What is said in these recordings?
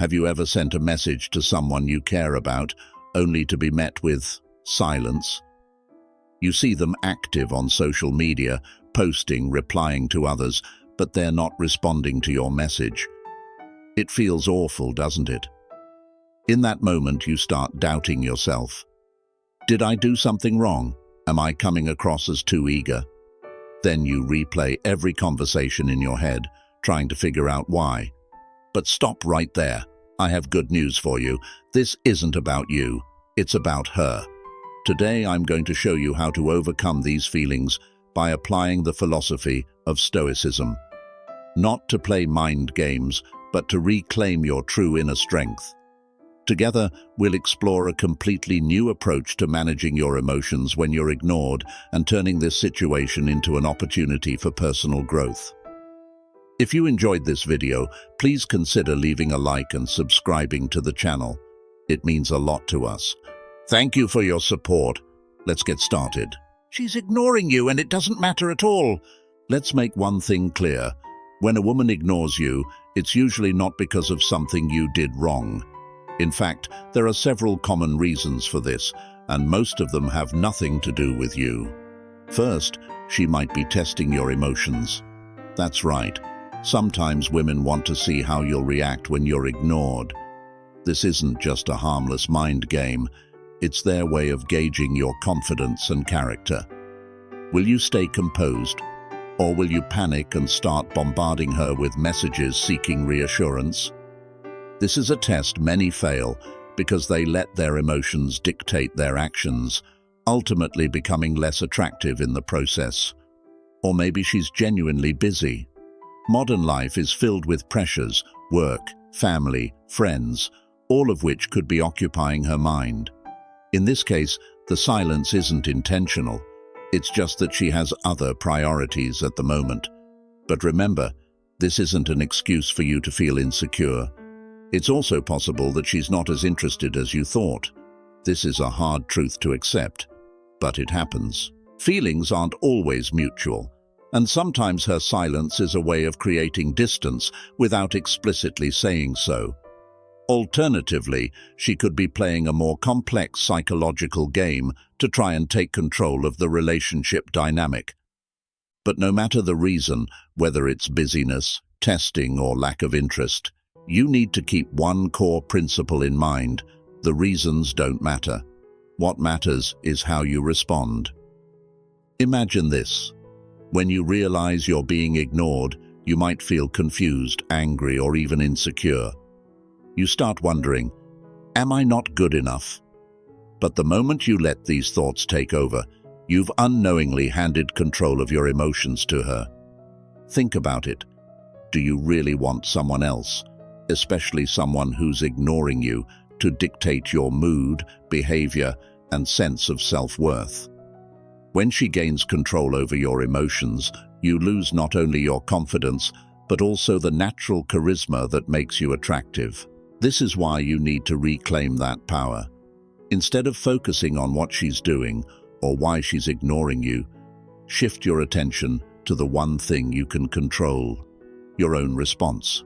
Have you ever sent a message to someone you care about only to be met with silence? You see them active on social media, posting, replying to others, but they're not responding to your message. It feels awful, doesn't it? In that moment, you start doubting yourself. Did I do something wrong? Am I coming across as too eager? Then you replay every conversation in your head, trying to figure out why. But stop right there. I have good news for you. This isn't about you. It's about her. Today, I'm going to show you how to overcome these feelings by applying the philosophy of Stoicism. Not to play mind games, but to reclaim your true inner strength. Together, we'll explore a completely new approach to managing your emotions when you're ignored and turning this situation into an opportunity for personal growth. If you enjoyed this video, please consider leaving a like and subscribing to the channel. It means a lot to us. Thank you for your support. Let's get started. She's ignoring you and it doesn't matter at all. Let's make one thing clear. When a woman ignores you, it's usually not because of something you did wrong. In fact, there are several common reasons for this, and most of them have nothing to do with you. First, she might be testing your emotions. That's right. Sometimes women want to see how you'll react when you're ignored. This isn't just a harmless mind game. It's their way of gauging your confidence and character. Will you stay composed, or will you panic and start bombarding her with messages seeking reassurance? This is a test many fail because they let their emotions dictate their actions, ultimately becoming less attractive in the process. Or maybe she's genuinely busy. Modern life is filled with pressures, work, family, friends, all of which could be occupying her mind. In this case, the silence isn't intentional. It's just that she has other priorities at the moment. But remember, this isn't an excuse for you to feel insecure. It's also possible that she's not as interested as you thought. This is a hard truth to accept, but it happens. Feelings aren't always mutual, and sometimes her silence is a way of creating distance without explicitly saying so. Alternatively, she could be playing a more complex psychological game to try and take control of the relationship dynamic. But no matter the reason, whether it's busyness, testing, or lack of interest, you need to keep one core principle in mind. The reasons don't matter. What matters is how you respond. Imagine this. When you realize you're being ignored, you might feel confused, angry, or even insecure. You start wondering, am I not good enough? But the moment you let these thoughts take over, you've unknowingly handed control of your emotions to her. Think about it. Do you really want someone else, especially someone who's ignoring you, to dictate your mood, behavior, and sense of self-worth? When she gains control over your emotions, you lose not only your confidence, but also the natural charisma that makes you attractive. This is why you need to reclaim that power. Instead of focusing on what she's doing or why she's ignoring you, shift your attention to the one thing you can control, your own response.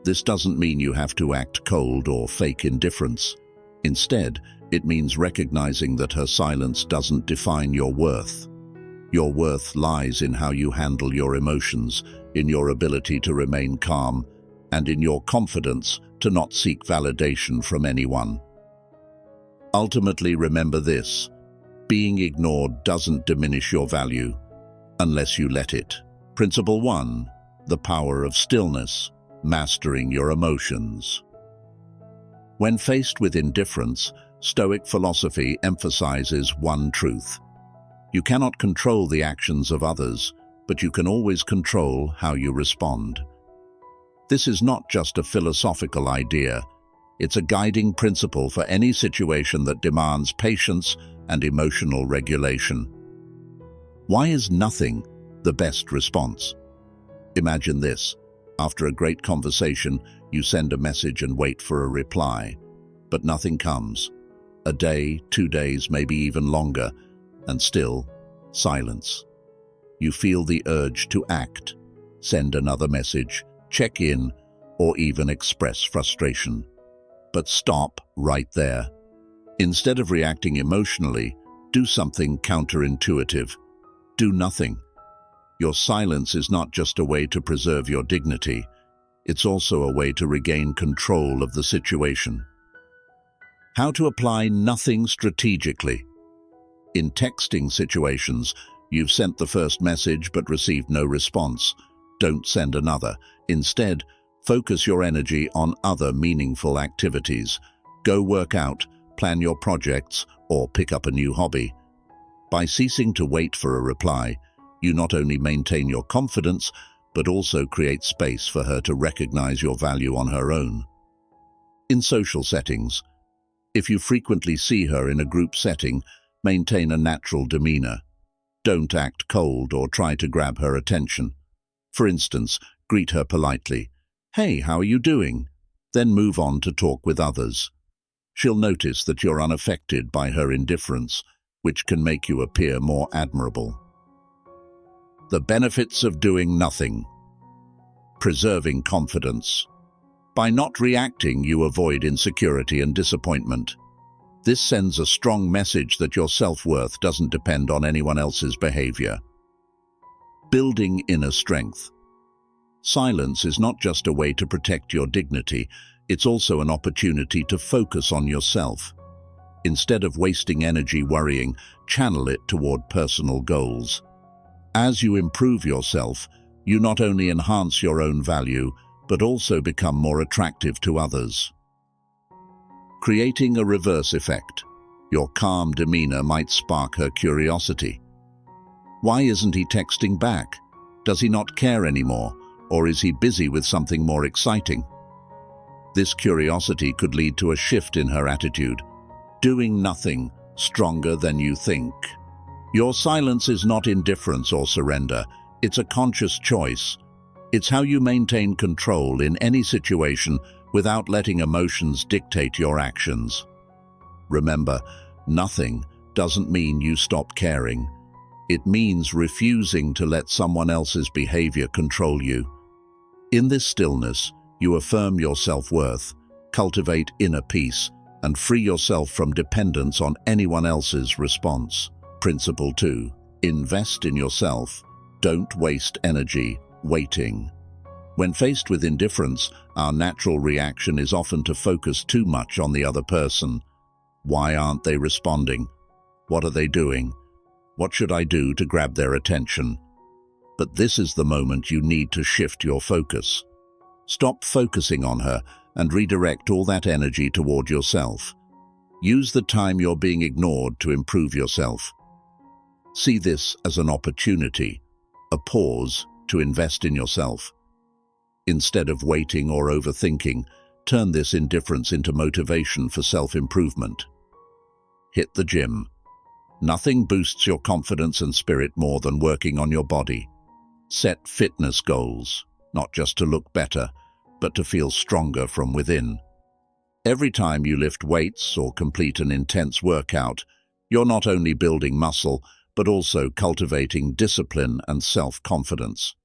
This doesn't mean you have to act cold or fake indifference. Instead, it means recognizing that her silence doesn't define your worth. Your worth lies in how you handle your emotions, in your ability to remain calm, and in your confidence to not seek validation from anyone. Ultimately, remember this: being ignored doesn't diminish your value unless you let it. Principle 1. The power of stillness. Mastering your emotions. When faced with indifference, Stoic philosophy emphasizes one truth. You cannot control the actions of others, but you can always control how you respond. This is not just a philosophical idea. It's a guiding principle for any situation that demands patience and emotional regulation. Why is nothing the best response? Imagine this. After a great conversation, you send a message and wait for a reply, but nothing comes. A day, 2 days, maybe even longer, and still, silence. You feel the urge to act, send another message, check in, or even express frustration. But stop right there. Instead of reacting emotionally, do something counterintuitive. Do nothing. Your silence is not just a way to preserve your dignity, it's also a way to regain control of the situation. How to apply nothing strategically. In texting situations, you've sent the first message but received no response. Don't send another. Instead, focus your energy on other meaningful activities. Go work out, plan your projects, or pick up a new hobby. By ceasing to wait for a reply, you not only maintain your confidence, but also create space for her to recognize your value on her own. In social settings, if you frequently see her in a group setting, maintain a natural demeanor. Don't act cold or try to grab her attention. For instance, greet her politely. "Hey, how are you doing?" Then move on to talk with others. She'll notice that you're unaffected by her indifference, which can make you appear more admirable. The benefits of doing nothing. Preserving confidence. By not reacting, you avoid insecurity and disappointment. This sends a strong message that your self-worth doesn't depend on anyone else's behavior. Building inner strength. Silence is not just a way to protect your dignity, it's also an opportunity to focus on yourself. Instead of wasting energy worrying, channel it toward personal goals. As you improve yourself, you not only enhance your own value, but also become more attractive to others. Creating a reverse effect. Your calm demeanor might spark her curiosity. Why isn't he texting back? Does he not care anymore? Or is he busy with something more exciting? This curiosity could lead to a shift in her attitude. Doing nothing, stronger than you think. Your silence is not indifference or surrender. It's a conscious choice. It's how you maintain control in any situation without letting emotions dictate your actions. Remember, nothing doesn't mean you stop caring. It means refusing to let someone else's behavior control you. In this stillness, you affirm your self-worth, cultivate inner peace, and free yourself from dependence on anyone else's response. Principle 2. Invest in yourself. Don't waste energy waiting. When faced with indifference, our natural reaction is often to focus too much on the other person. Why aren't they responding? What are they doing? What should I do to grab their attention? But this is the moment you need to shift your focus. Stop focusing on her and redirect all that energy toward yourself. Use the time you're being ignored to improve yourself. See this as an opportunity, a pause to invest in yourself. Instead of waiting or overthinking, turn this indifference into motivation for self-improvement. Hit the gym. Nothing boosts your confidence and spirit more than working on your body. Set fitness goals, not just to look better, but to feel stronger from within. Every time you lift weights or complete an intense workout, you're not only building muscle, but also cultivating discipline and self-confidence.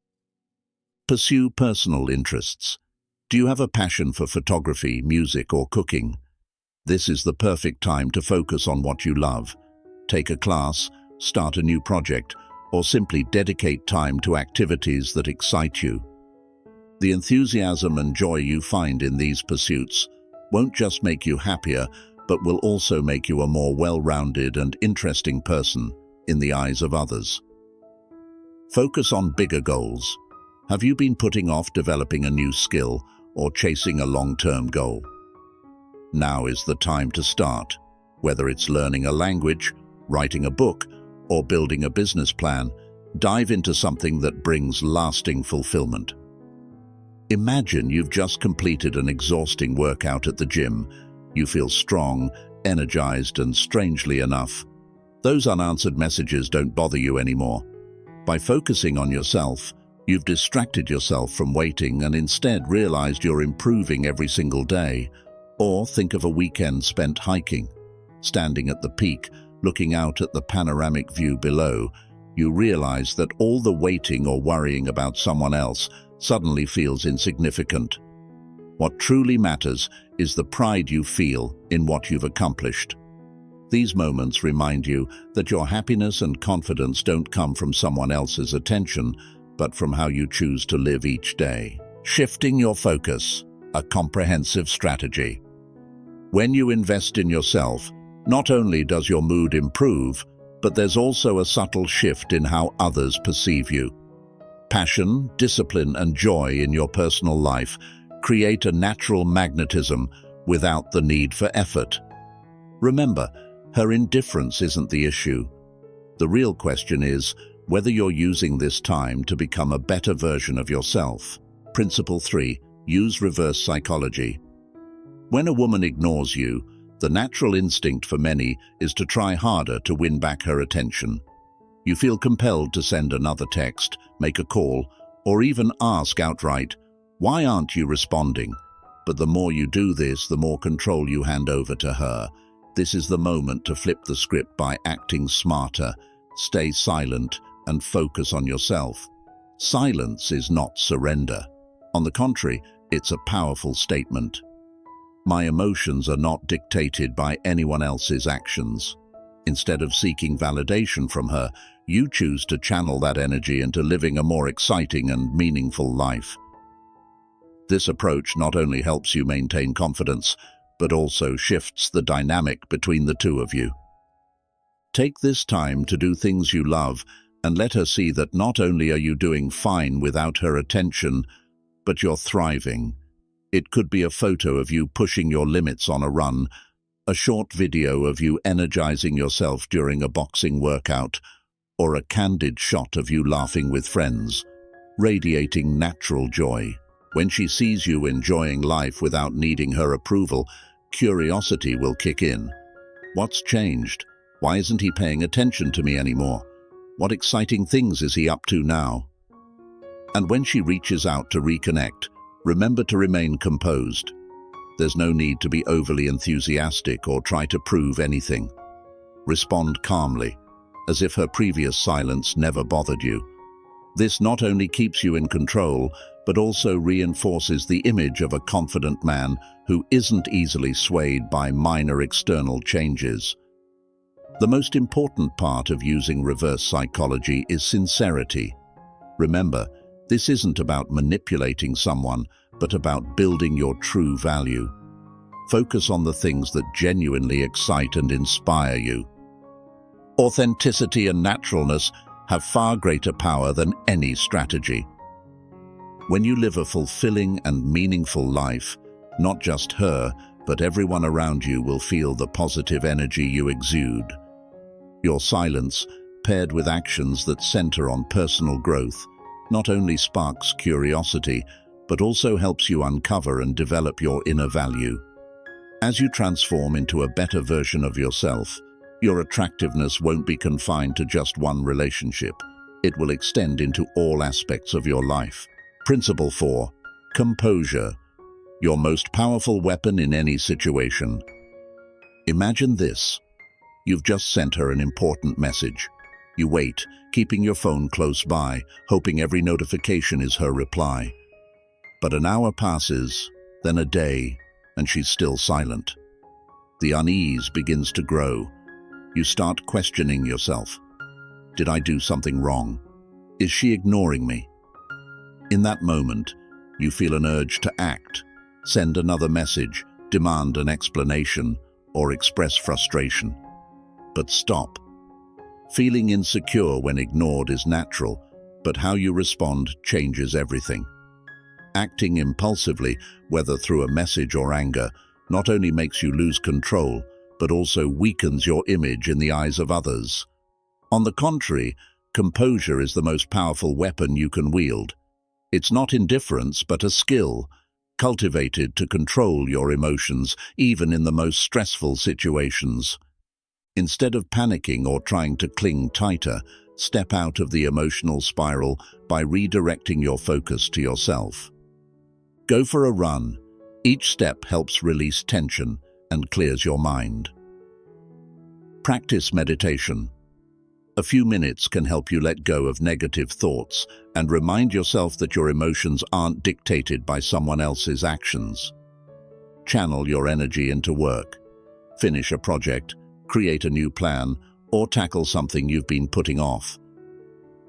Pursue personal interests. Do you have a passion for photography, music, or cooking? This is the perfect time to focus on what you love. Take a class, start a new project, or simply dedicate time to activities that excite you. The enthusiasm and joy you find in these pursuits won't just make you happier, but will also make you a more well-rounded and interesting person in the eyes of others. Focus on bigger goals. Have you been putting off developing a new skill or chasing a long-term goal? Now is the time to start. Whether it's learning a language, writing a book, or building a business plan, dive into something that brings lasting fulfillment. Imagine you've just completed an exhausting workout at the gym. You feel strong, energized, and strangely enough, those unanswered messages don't bother you anymore. By focusing on yourself, you've distracted yourself from waiting and instead realized you're improving every single day. Or think of a weekend spent hiking. Standing at the peak, looking out at the panoramic view below, you realize that all the waiting or worrying about someone else suddenly feels insignificant. What truly matters is the pride you feel in what you've accomplished. These moments remind you that your happiness and confidence don't come from someone else's attention, but from how you choose to live each day. Shifting your focus, a comprehensive strategy. When you invest in yourself, not only does your mood improve, but there's also a subtle shift in how others perceive you. Passion, discipline, and joy in your personal life create a natural magnetism without the need for effort. Remember, her indifference isn't the issue. The real question is whether you're using this time to become a better version of yourself. Principle 3. Use reverse psychology. When a woman ignores you, the natural instinct for many is to try harder to win back her attention. You feel compelled to send another text, make a call, or even ask outright, "Why aren't you responding?" But the more you do this, the more control you hand over to her. This is the moment to flip the script by acting smarter, stay silent, and focus on yourself. Silence is not surrender. On the contrary, it's a powerful statement. My emotions are not dictated by anyone else's actions. Instead of seeking validation from her, you choose to channel that energy into living a more exciting and meaningful life. This approach not only helps you maintain confidence, but also shifts the dynamic between the two of you. Take this time to do things you love and let her see that not only are you doing fine without her attention, but you're thriving. It could be a photo of you pushing your limits on a run, a short video of you energizing yourself during a boxing workout, or a candid shot of you laughing with friends, radiating natural joy. When she sees you enjoying life without needing her approval, curiosity will kick in. What's changed? Why isn't he paying attention to me anymore? What exciting things is he up to now? And when she reaches out to reconnect, remember to remain composed. There's no need to be overly enthusiastic or try to prove anything. Respond calmly, as if her previous silence never bothered you. This not only keeps you in control, but also reinforces the image of a confident man who isn't easily swayed by minor external changes. The most important part of using reverse psychology is sincerity. Remember, this isn't about manipulating someone, but about building your true value. Focus on the things that genuinely excite and inspire you. Authenticity and naturalness have far greater power than any strategy. When you live a fulfilling and meaningful life, not just her, but everyone around you will feel the positive energy you exude. Your silence, paired with actions that center on personal growth, not only sparks curiosity, but also helps you uncover and develop your inner value. As you transform into a better version of yourself, your attractiveness won't be confined to just one relationship. It will extend into all aspects of your life. Principle 4. Composure. Your most powerful weapon in any situation. Imagine this. You've just sent her an important message. You wait, keeping your phone close by, hoping every notification is her reply. But an hour passes, then a day, and she's still silent. The unease begins to grow. You start questioning yourself. Did I do something wrong? Is she ignoring me? In that moment, you feel an urge to act, send another message, demand an explanation, or express frustration. But stop. Feeling insecure when ignored is natural, but how you respond changes everything. Acting impulsively, whether through a message or anger, not only makes you lose control, but also weakens your image in the eyes of others. On the contrary, composure is the most powerful weapon you can wield. It's not indifference, but a skill, cultivated to control your emotions, even in the most stressful situations. Instead of panicking or trying to cling tighter, step out of the emotional spiral by redirecting your focus to yourself. Go for a run. Each step helps release tension and clears your mind. Practice meditation. A few minutes can help you let go of negative thoughts and remind yourself that your emotions aren't dictated by someone else's actions. Channel your energy into work. Finish a project, create a new plan, or tackle something you've been putting off.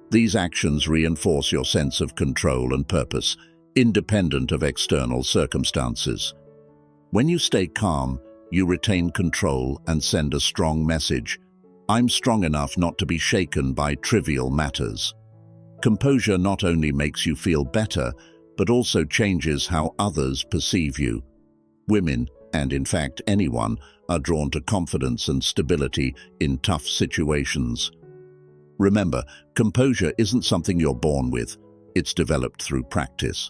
These actions reinforce your sense of control and purpose, independent of external circumstances. When you stay calm, you retain control and send a strong message. I'm strong enough not to be shaken by trivial matters. Composure not only makes you feel better, but also changes how others perceive you. Women, and in fact anyone, are drawn to confidence and stability in tough situations. Remember, composure isn't something you're born with, it's developed through practice.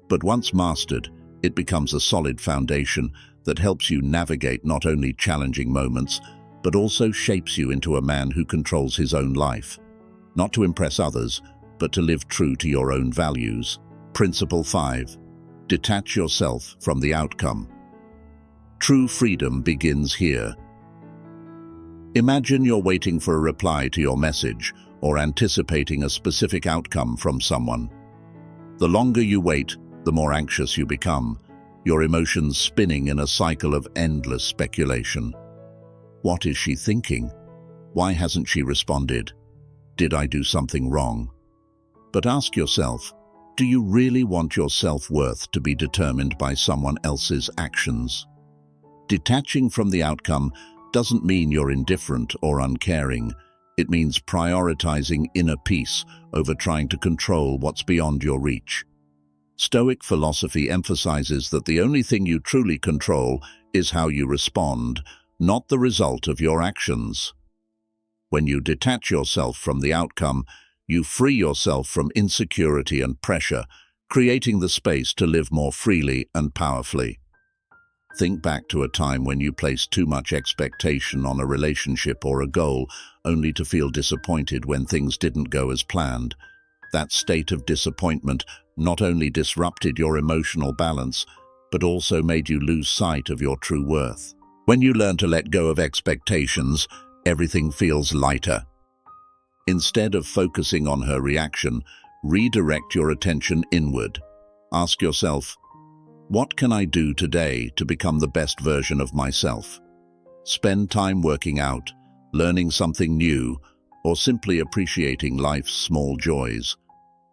But once mastered, it becomes a solid foundation that helps you navigate not only challenging moments, but also shapes you into a man who controls his own life. Not to impress others, but to live true to your own values. Principle 5. Detach yourself from the outcome. True freedom begins here. Imagine you're waiting for a reply to your message or anticipating a specific outcome from someone. The longer you wait, the more anxious you become, your emotions spinning in a cycle of endless speculation. What is she thinking? Why hasn't she responded? Did I do something wrong? But ask yourself, do you really want your self-worth to be determined by someone else's actions? Detaching from the outcome doesn't mean you're indifferent or uncaring. It means prioritizing inner peace over trying to control what's beyond your reach. Stoic philosophy emphasizes that the only thing you truly control is how you respond, not the result of your actions. When you detach yourself from the outcome, you free yourself from insecurity and pressure, creating the space to live more freely and powerfully. Think back to a time when you placed too much expectation on a relationship or a goal, only to feel disappointed when things didn't go as planned. That state of disappointment not only disrupted your emotional balance, but also made you lose sight of your true worth. When you learn to let go of expectations, everything feels lighter. Instead of focusing on her reaction, redirect your attention inward. Ask yourself, what can I do today to become the best version of myself? Spend time working out, learning something new, or simply appreciating life's small joys.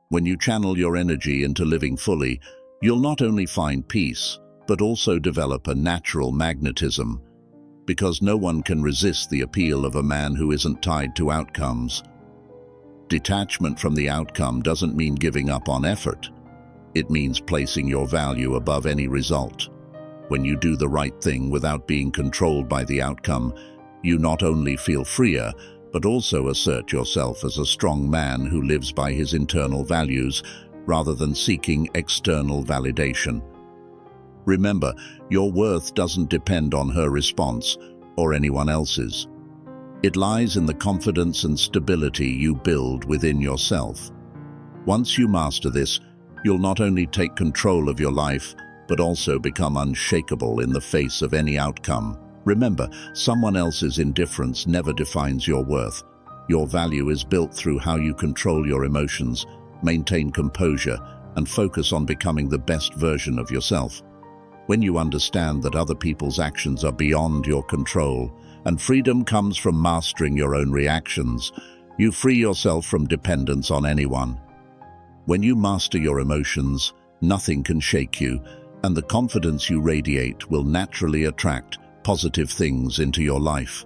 When you channel your energy into living fully, you'll not only find peace, but also develop a natural magnetism, because no one can resist the appeal of a man who isn't tied to outcomes. Detachment from the outcome doesn't mean giving up on effort. It means placing your value above any result. When you do the right thing without being controlled by the outcome, you not only feel freer, but also assert yourself as a strong man who lives by his internal values rather than seeking external validation. Remember, your worth doesn't depend on her response or anyone else's. It lies in the confidence and stability you build within yourself. Once you master this, you'll not only take control of your life, but also become unshakable in the face of any outcome. Remember, someone else's indifference never defines your worth. Your value is built through how you control your emotions, maintain composure, and focus on becoming the best version of yourself. When you understand that other people's actions are beyond your control, and freedom comes from mastering your own reactions, you free yourself from dependence on anyone. When you master your emotions, nothing can shake you, and the confidence you radiate will naturally attract positive things into your life.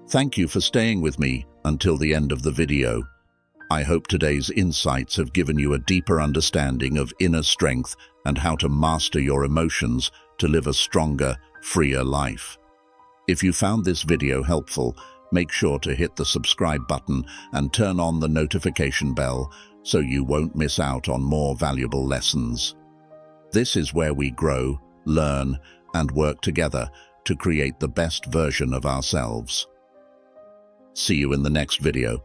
Thank you for staying with me until the end of the video. I hope today's insights have given you a deeper understanding of inner strength and how to master your emotions to live a stronger, freer life. If you found this video helpful, make sure to hit the subscribe button and turn on the notification bell so you won't miss out on more valuable lessons. This is where we grow, learn, and work together to create the best version of ourselves. See you in the next video.